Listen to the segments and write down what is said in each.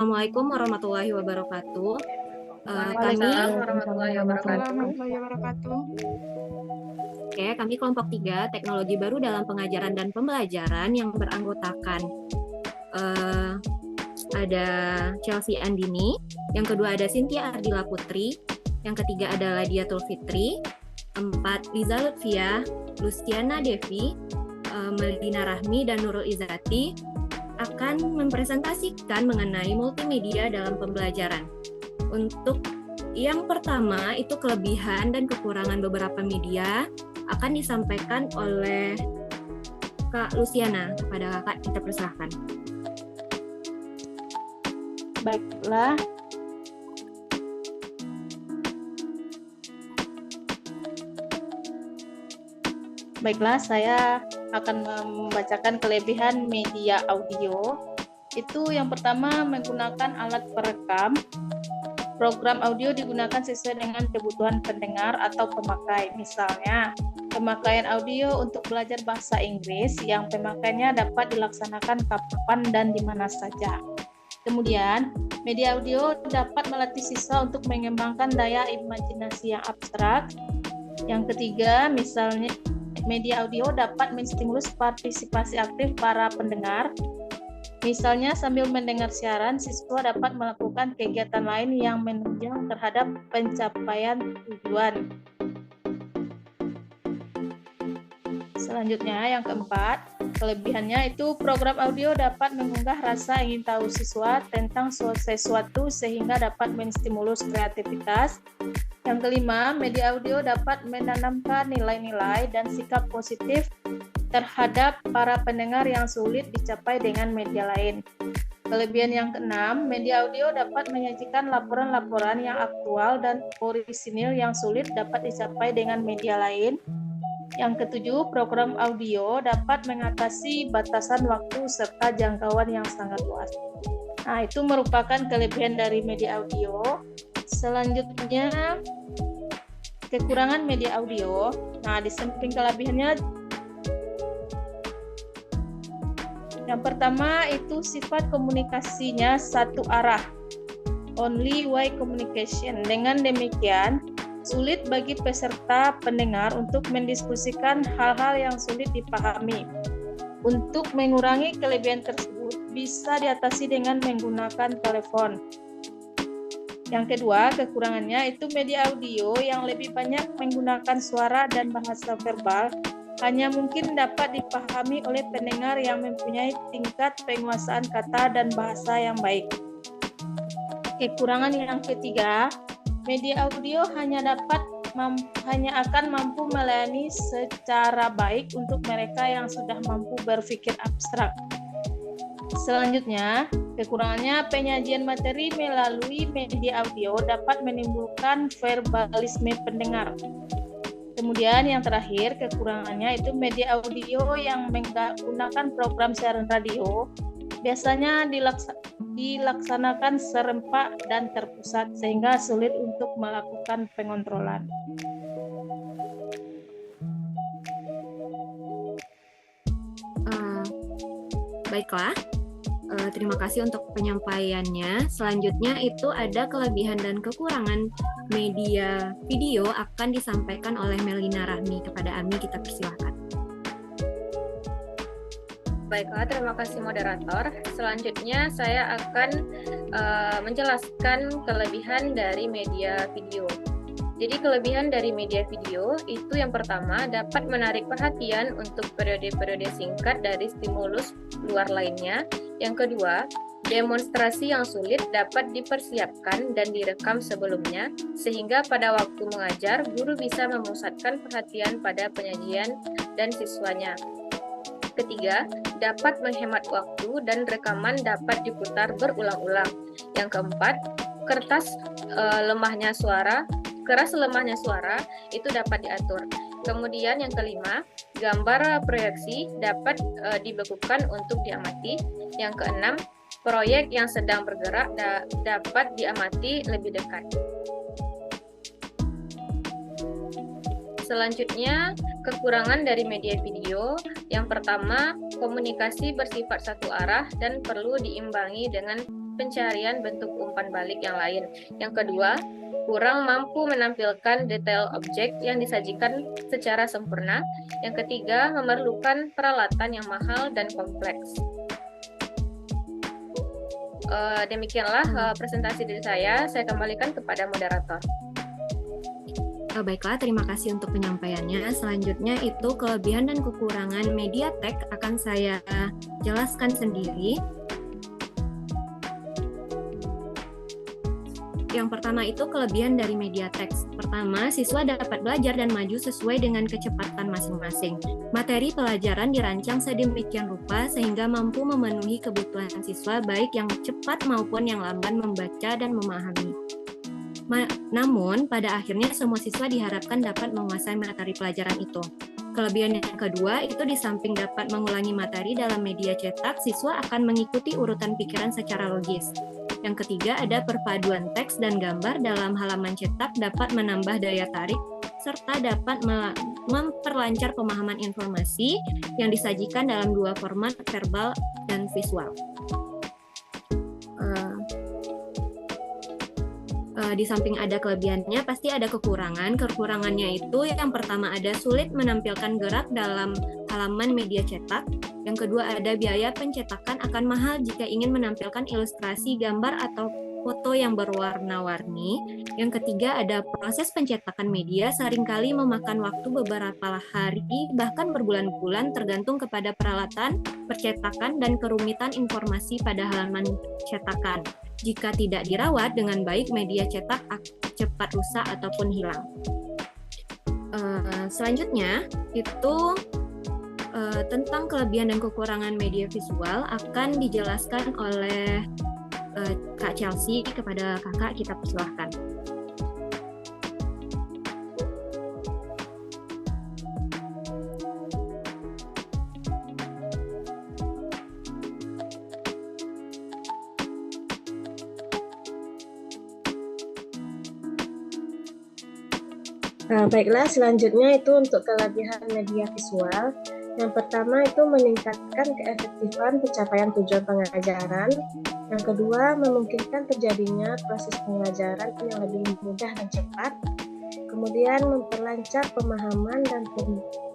Assalamualaikum warahmatullahi wabarakatuh. Waalaikumsalam warahmatullahi wabarakatuh. warahmatullahi wabarakatuh. Kami kelompok 3, teknologi baru dalam pengajaran dan pembelajaran yang beranggotakan ada Chelsea Andini, yang kedua ada Cynthia Ardila Putri, yang ketiga ada Ladiatul Fitri, 4 Liza Lutfia, Luciana Devi, Melina Rahmi, dan Nurul Izati akan mempresentasikan mengenai multimedia dalam pembelajaran. Untuk yang pertama itu kelebihan dan kekurangan beberapa media akan disampaikan oleh Kak Luciana. Kepada Kakak kita persilahkan. Baiklah. Baiklah, saya akan membacakan kelebihan media audio. Itu yang pertama menggunakan alat perekam. Program audio digunakan sesuai dengan kebutuhan pendengar atau pemakai. Misalnya, pemakaian audio untuk belajar bahasa Inggris yang pemakainya dapat dilaksanakan kapan dan di mana saja. Kemudian, media audio dapat melatih siswa untuk mengembangkan daya imajinasi yang abstrak. Yang ketiga, misalnya media audio dapat menstimulus partisipasi aktif para pendengar. Misalnya sambil mendengar siaran, siswa dapat melakukan kegiatan lain yang menunjang terhadap pencapaian tujuan. Selanjutnya, yang keempat, kelebihannya itu program audio dapat mengunggah rasa ingin tahu siswa tentang sesuatu sehingga dapat menstimulus kreativitas. Yang kelima, media audio dapat menanamkan nilai-nilai dan sikap positif terhadap para pendengar yang sulit dicapai dengan media lain. Kelebihan yang keenam, media audio dapat menyajikan laporan-laporan yang aktual dan orisinil yang sulit dapat dicapai dengan media lain. Yang ketujuh, program audio dapat mengatasi batasan waktu serta jangkauan yang sangat luas. Nah, itu merupakan kelebihan dari media audio. Selanjutnya, kekurangan media audio. Nah, di samping kelebihannya, yang pertama itu sifat komunikasinya satu arah, only way communication. Dengan demikian, sulit bagi peserta pendengar untuk mendiskusikan hal-hal yang sulit dipahami. Untuk mengurangi kelebihan tersebut, bisa diatasi dengan menggunakan telepon. Yang kedua, kekurangannya itu media audio yang lebih banyak menggunakan suara dan bahasa verbal hanya mungkin dapat dipahami oleh pendengar yang mempunyai tingkat penguasaan kata dan bahasa yang baik. Kekurangan yang ketiga, media audio hanya akan mampu melayani secara baik untuk mereka yang sudah mampu berpikir abstrak. Selanjutnya, kekurangannya penyajian materi melalui media audio dapat menimbulkan verbalisme pendengar. Kemudian yang terakhir, kekurangannya itu media audio yang menggunakan program siaran radio biasanya dilaksanakan serempak dan terpusat sehingga sulit untuk melakukan pengontrolan. Baiklah. Terima kasih untuk penyampaiannya. Selanjutnya itu ada kelebihan dan kekurangan media video akan disampaikan oleh Melina Rahmi. Kepada Ami kita persilahkan. Baiklah, terima kasih moderator. Selanjutnya saya akan menjelaskan kelebihan dari media video. Jadi kelebihan dari media video itu yang pertama dapat menarik perhatian untuk periode-periode singkat dari stimulus luar lainnya. Yang kedua, demonstrasi yang sulit dapat dipersiapkan dan direkam sebelumnya, sehingga pada waktu mengajar, guru bisa memusatkan perhatian pada penyajian dan siswanya. Ketiga, dapat menghemat waktu dan rekaman dapat diputar berulang-ulang. Yang keempat, keras lemahnya suara itu dapat diatur. Kemudian yang kelima, gambar proyeksi dapat dibekukan untuk diamati. Yang keenam, proyek yang sedang bergerak dapat diamati lebih dekat. Selanjutnya, kekurangan dari media video. Yang pertama, komunikasi bersifat satu arah dan perlu diimbangi dengan pencarian bentuk umpan balik yang lain. Yang kedua, kurang mampu menampilkan detail objek yang disajikan secara sempurna. Yang ketiga, memerlukan peralatan yang mahal dan kompleks. Demikianlah presentasi dari saya kembalikan kepada moderator. Baiklah, terima kasih untuk penyampaiannya. Selanjutnya itu kelebihan dan kekurangan MediaTek akan saya jelaskan sendiri. Yang pertama itu kelebihan dari MediaTek. Pertama, siswa dapat belajar dan maju sesuai dengan kecepatan masing-masing. Materi pelajaran dirancang sedemikian rupa sehingga mampu memenuhi kebutuhan siswa baik yang cepat maupun yang lamban membaca dan memahami. Namun, pada akhirnya semua siswa diharapkan dapat menguasai materi pelajaran itu. Kelebihan yang kedua itu di samping dapat mengulangi materi dalam media cetak, siswa akan mengikuti urutan pikiran secara logis. Yang ketiga ada perpaduan teks dan gambar dalam halaman cetak dapat menambah daya tarik serta dapat memperlancar pemahaman informasi yang disajikan dalam dua format verbal dan visual. Di samping ada kelebihannya, pasti ada kekurangan. Kekurangannya itu yang pertama ada sulit menampilkan gerak dalam halaman media cetak. Yang kedua ada biaya pencetakan akan mahal jika ingin menampilkan ilustrasi, gambar, atau foto yang berwarna-warni. Yang ketiga ada proses pencetakan media seringkali memakan waktu beberapa hari, bahkan berbulan-bulan tergantung kepada peralatan, percetakan, dan kerumitan informasi pada halaman cetakan. Jika tidak dirawat dengan baik, media cetak cepat rusak ataupun hilang. Selanjutnya, itu tentang kelebihan dan kekurangan media visual akan dijelaskan oleh Kak Chelsea. Kepada kakak, kita persilahkan. Baiklah, selanjutnya itu untuk kelebihan media visual. Yang pertama itu meningkatkan keefektifan pencapaian tujuan pengajaran. Yang kedua, memungkinkan terjadinya proses pengajaran yang lebih mudah dan cepat. Kemudian memperlancar pemahaman dan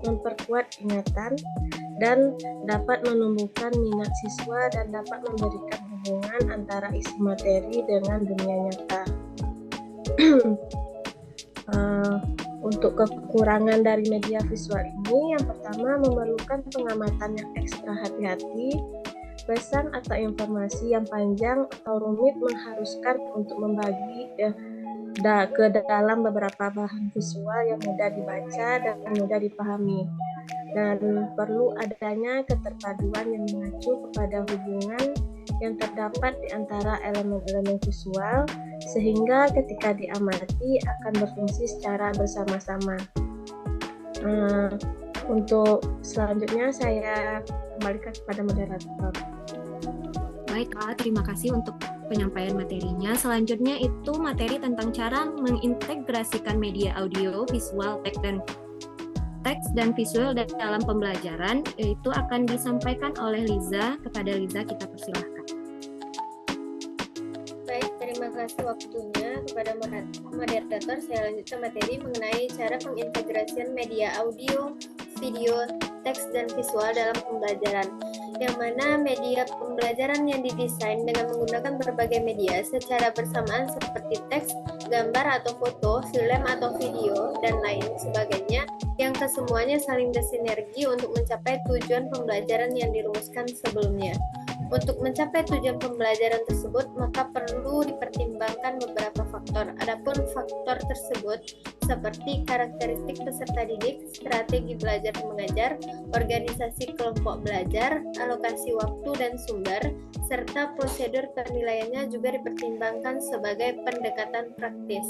memperkuat ingatan, dan dapat menumbuhkan minat siswa dan dapat memberikan hubungan antara isi materi dengan dunia nyata. Untuk kekurangan dari media visual ini, yang pertama memerlukan pengamatan yang ekstra hati-hati. Pesan atau informasi yang panjang atau rumit mengharuskan untuk membagi ke dalam beberapa bahan visual yang mudah dibaca dan mudah dipahami. Dan perlu adanya keterpaduan yang mengacu kepada hubungan yang terdapat di antara elemen-elemen visual, sehingga ketika diamati akan berfungsi secara bersama-sama. Untuk selanjutnya saya kembalikan kepada moderator. Baik, terima kasih untuk penyampaian materinya. Selanjutnya itu materi tentang cara mengintegrasikan media audio, visual, teks dan visual dalam pembelajaran. Itu akan disampaikan oleh Liza. Kepada Liza, kita persilahkan. Baik, terima kasih waktunya. Kepada moderator, saya lanjutkan materi mengenai cara pengintegrasian media audio, video, teks, dan visual dalam pembelajaran, yang mana media pembelajaran yang didesain dengan menggunakan berbagai media secara bersamaan seperti teks, gambar atau foto, film atau video, dan lain sebagainya, yang kesemuanya saling bersinergi untuk mencapai tujuan pembelajaran yang dirumuskan sebelumnya. Untuk mencapai tujuan pembelajaran tersebut, maka perlu dipertimbangkan beberapa faktor. Adapun faktor tersebut seperti karakteristik peserta didik, strategi belajar mengajar, organisasi kelompok belajar, alokasi waktu dan sumber, serta prosedur penilaiannya juga dipertimbangkan sebagai pendekatan praktis.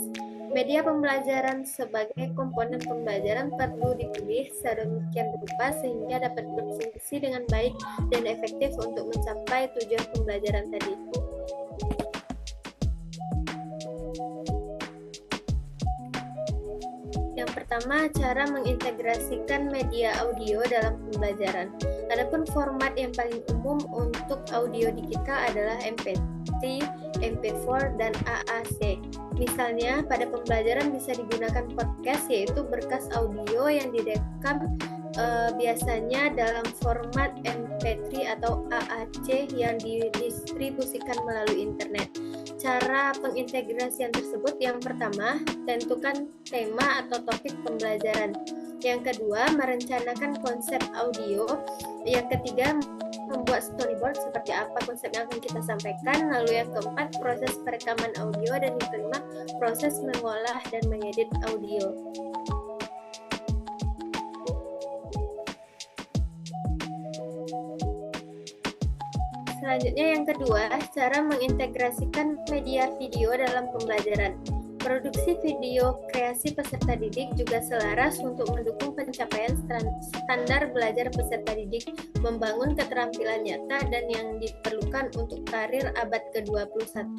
Media pembelajaran sebagai komponen pembelajaran perlu dipilih sedemikian rupa sehingga dapat berfungsi dengan baik dan efektif untuk mencapai tujuan pembelajaran tadi. Yang pertama, cara mengintegrasikan media audio dalam pembelajaran. Adapun format yang paling umum untuk audio di kita adalah MP3 seperti MP4 dan AAC. Misalnya, pada pembelajaran bisa digunakan podcast, yaitu berkas audio yang direkam biasanya dalam format MP3 atau AAC yang didistribusikan melalui internet. Cara pengintegrasian tersebut, yang pertama, tentukan tema atau topik pembelajaran. Yang kedua, merencanakan konsep audio. Yang ketiga, membuat storyboard seperti apa konsep yang akan kita sampaikan. Lalu yang keempat, proses perekaman audio. Dan yang kelima, proses mengolah dan mengedit audio. Selanjutnya yang kedua, cara mengintegrasikan media video dalam pembelajaran. Produksi video kreasi peserta didik juga selaras untuk mendukung pencapaian standar belajar peserta didik, membangun keterampilan nyata dan yang diperlukan untuk karir abad ke-21,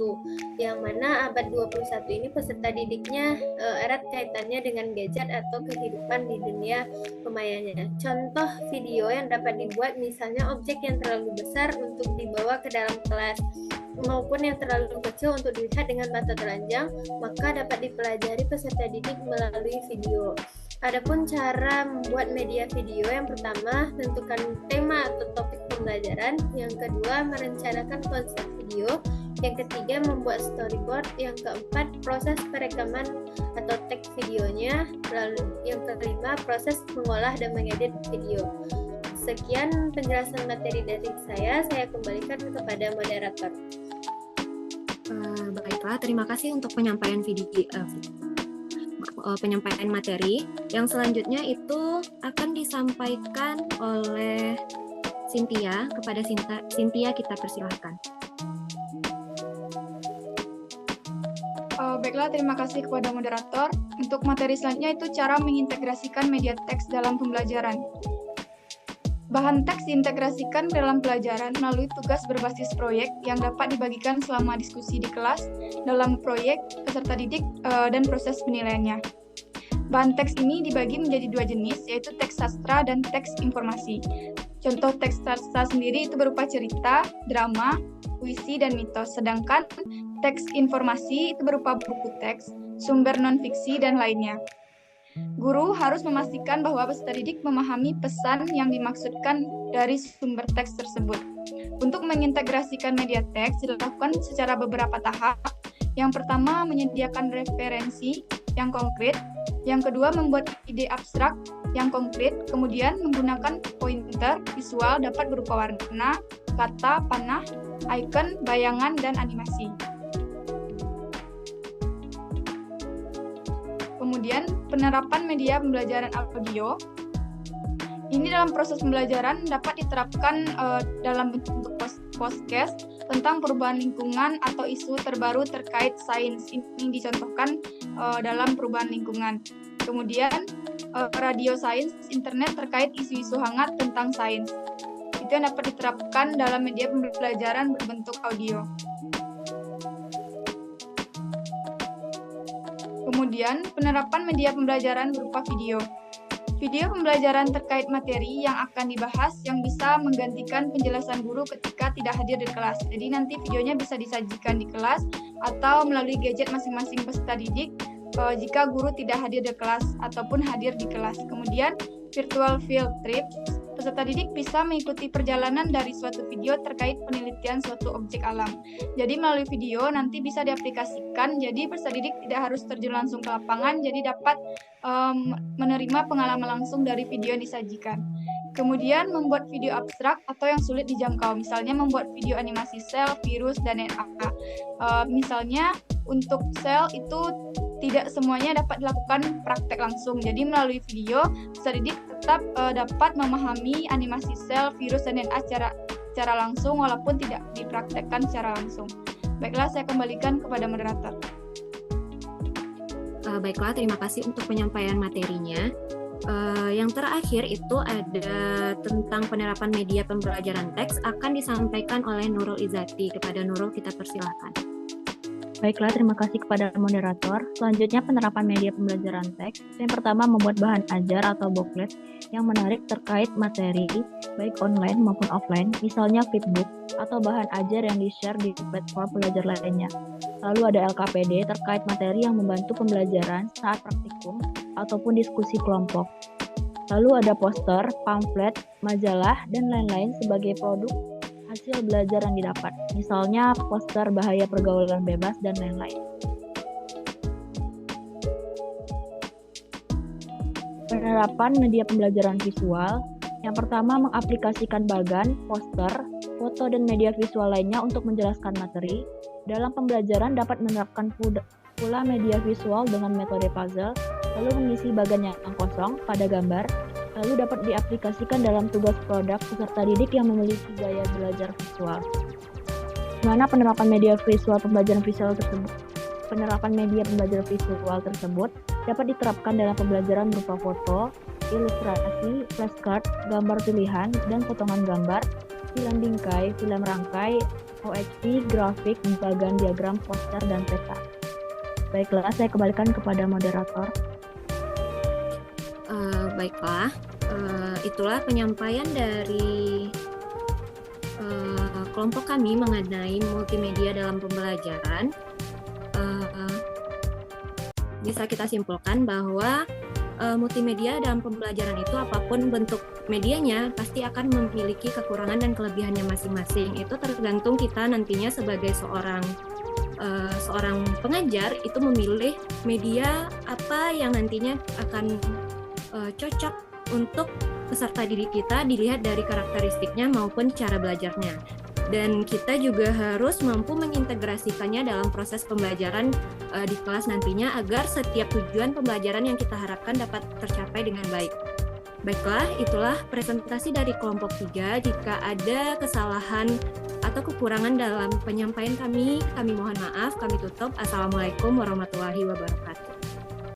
yang mana abad 21 ini peserta didiknya erat kaitannya dengan gadget atau kehidupan di dunia pemayanya. Contoh video yang dapat dibuat misalnya objek yang terlalu besar untuk dibawa ke dalam kelas, maupun yang terlalu kecil untuk dilihat dengan mata telanjang, maka dapat dipelajari peserta didik melalui video. Adapun cara membuat media video, yang pertama, tentukan tema atau topik pembelajaran. Yang kedua, merencanakan konsep video. Yang ketiga, membuat storyboard. Yang keempat, proses perekaman atau tag videonya. Lalu yang kelima, proses mengolah dan mengedit video. Sekian penjelasan materi dari saya kembalikan kepada moderator. Baiklah, terima kasih untuk penyampaian penyampaian materi. Yang selanjutnya itu akan disampaikan oleh Cynthia. Kepada Cynthia kita persilahkan. Baiklah, terima kasih kepada moderator. Untuk materi selanjutnya itu cara mengintegrasikan media teks dalam pembelajaran. Bahan teks diintegrasikan dalam pelajaran melalui tugas berbasis proyek yang dapat dibagikan selama diskusi di kelas, dalam proyek, peserta didik, dan proses penilaiannya. Bahan teks ini dibagi menjadi dua jenis, yaitu teks sastra dan teks informasi. Contoh teks sastra sendiri itu berupa cerita, drama, puisi, dan mitos, sedangkan teks informasi itu berupa buku teks, sumber non-fiksi, dan lainnya. Guru harus memastikan bahwa peserta didik memahami pesan yang dimaksudkan dari sumber teks tersebut. Untuk mengintegrasikan media teks dilakukan secara beberapa tahap. Yang pertama, menyediakan referensi yang konkret. Yang kedua, membuat ide abstrak yang konkret. Kemudian, menggunakan pointer visual dapat berupa warna, kata, panah, icon, bayangan, dan animasi. Kemudian, penerapan media pembelajaran audio. Ini dalam proses pembelajaran dapat diterapkan dalam bentuk podcast tentang perubahan lingkungan atau isu terbaru terkait sains. Ini dicontohkan dalam perubahan lingkungan. Kemudian, radio sains, internet terkait isu-isu hangat tentang sains. Itu yang dapat diterapkan dalam media pembelajaran berbentuk audio. Kemudian, penerapan media pembelajaran berupa video. Video pembelajaran terkait materi yang akan dibahas yang bisa menggantikan penjelasan guru ketika tidak hadir di kelas. Jadi nanti videonya bisa disajikan di kelas atau melalui gadget masing-masing peserta didik jika guru tidak hadir di kelas ataupun hadir di kelas. Kemudian, virtual field trip. Peserta didik bisa mengikuti perjalanan dari suatu video terkait penelitian suatu objek alam. Jadi melalui video nanti bisa diaplikasikan, jadi peserta didik tidak harus terjun langsung ke lapangan, jadi dapat menerima pengalaman langsung dari video yang disajikan. Kemudian membuat video abstrak atau yang sulit dijangkau, misalnya membuat video animasi sel, virus, dan DNA. Misalnya untuk sel itu tidak semuanya dapat dilakukan praktek langsung, jadi melalui video peserta didik tetap dapat memahami animasi sel, virus, dan DNA secara langsung walaupun tidak dipraktekkan secara langsung. Baiklah, saya kembalikan kepada moderator. Baiklah, terima kasih untuk penyampaian materinya. Yang terakhir itu ada tentang penerapan media pembelajaran teks akan disampaikan oleh Nurul Izzati. Kepada Nurul kita persilahkan. Baiklah, terima kasih kepada moderator. Selanjutnya penerapan media pembelajaran teks. Yang pertama, membuat bahan ajar atau booklet yang menarik terkait materi, baik online maupun offline, misalnya flipbook atau bahan ajar yang di-share di platform belajar lainnya. Lalu ada LKPD terkait materi yang membantu pembelajaran saat praktikum ataupun diskusi kelompok. Lalu ada poster, pamflet, majalah, dan lain-lain sebagai produk hasil belajar yang didapat, misalnya poster bahaya pergaulan bebas dan lain-lain. Penerapan media pembelajaran visual. Yang pertama, mengaplikasikan bagan, poster, foto, dan media visual lainnya untuk menjelaskan materi. Dalam pembelajaran dapat menerapkan pula media visual dengan metode puzzle, lalu mengisi bagan yang kosong pada gambar, lalu dapat diaplikasikan dalam tugas produk peserta didik yang memiliki gaya belajar visual. Mana penerapan media visual pembelajaran visual tersebut? Penerapan media pembelajaran visual tersebut dapat diterapkan dalam pembelajaran berupa foto, ilustrasi, flashcard, gambar pilihan, dan potongan gambar, film bingkai, film rangkai, OHP, grafik, bagan diagram, poster, dan peta. Baiklah, saya kembalikan kepada moderator. Baiklah, itulah penyampaian dari kelompok kami mengenai multimedia dalam pembelajaran. Bisa kita simpulkan bahwa multimedia dalam pembelajaran itu apapun bentuk medianya pasti akan memiliki kekurangan dan kelebihannya masing-masing. Itu tergantung kita nantinya sebagai seorang pengajar itu memilih media apa yang nantinya akan cocok untuk peserta didik kita dilihat dari karakteristiknya maupun cara belajarnya. Dan kita juga harus mampu mengintegrasikannya dalam proses pembelajaran di kelas nantinya agar setiap tujuan pembelajaran yang kita harapkan dapat tercapai dengan baik. Baiklah, itulah presentasi dari kelompok 3. Jika ada kesalahan atau kekurangan dalam penyampaian kami mohon maaf, kami tutup. Assalamualaikum warahmatullahi wabarakatuh.